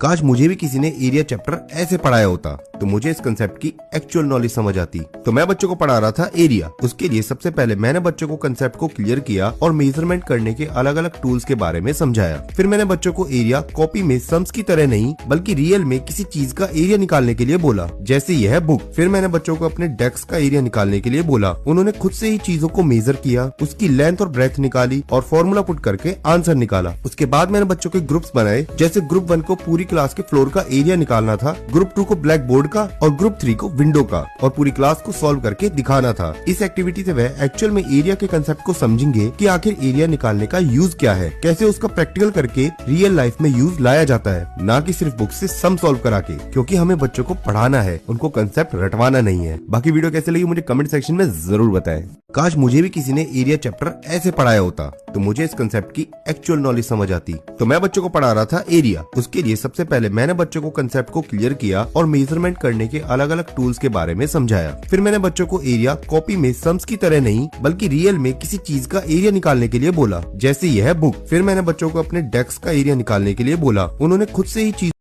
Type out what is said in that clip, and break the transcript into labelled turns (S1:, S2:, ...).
S1: काश मुझे भी किसी ने एरिया चैप्टर ऐसे पढ़ाया होता तो मुझे इस कंसेप्ट की एक्चुअल नॉलेज समझ आती। तो मैं बच्चों को पढ़ा रहा था एरिया। उसके लिए सबसे पहले मैंने बच्चों को कंसेप्ट को क्लियर किया और मेजरमेंट करने के अलग अलग टूल्स के बारे में समझाया। फिर मैंने बच्चों को एरिया कॉपी में सम्स की तरह नहीं बल्कि रियल में किसी चीज का एरिया निकालने के लिए बोला, जैसे यह बुक। फिर मैंने बच्चों को अपने डेस्क का एरिया निकालने के लिए बोला। उन्होंने खुद से ही चीजों को मेजर किया, उसकी लेंथ और ब्रेथ निकाली और फॉर्मूला पुट करके आंसर निकाला। उसके बाद मैंने बच्चों के ग्रुप्स बनाए, जैसे ग्रुप 1 को पूरी क्लास के फ्लोर का एरिया निकालना था, ग्रुप 2 को ब्लैक बोर्ड का और ग्रुप 3 को विंडो का, और पूरी क्लास को सॉल्व करके दिखाना था। इस एक्टिविटी से वह एक्चुअल में एरिया के कंसेप्ट को समझेंगे कि आखिर एरिया निकालने का यूज क्या है, कैसे उसका प्रैक्टिकल करके रियल लाइफ में यूज लाया जाता है, ना कि सिर्फ बुक से सम सॉल्व करा के। क्योंकि हमें बच्चों को पढ़ाना है, उनको कंसेप्ट रटवाना नहीं है। बाकी वीडियो कैसे लगी मुझे कमेंट सेक्शन में जरूर बताएं। काश मुझे भी किसी ने एरिया चैप्टर ऐसे पढ़ाया होता तो मुझे इस कंसेप्ट की एक्चुअल नॉलेज समझ आती। तो मैं बच्चों को पढ़ा रहा था एरिया। उसके लिए सबसे पहले मैंने बच्चों को कंसेप्ट को क्लियर किया और मेजरमेंट करने के अलग अलग टूल्स के बारे में समझाया। फिर मैंने बच्चों को एरिया कॉपी में सम्स की तरह नहीं बल्कि रियल में किसी चीज का एरिया निकालने के लिए बोला, जैसे यह बुक। फिर मैंने बच्चों को अपने डेस्क का एरिया निकालने के लिए बोला। उन्होंने खुद से ही चीज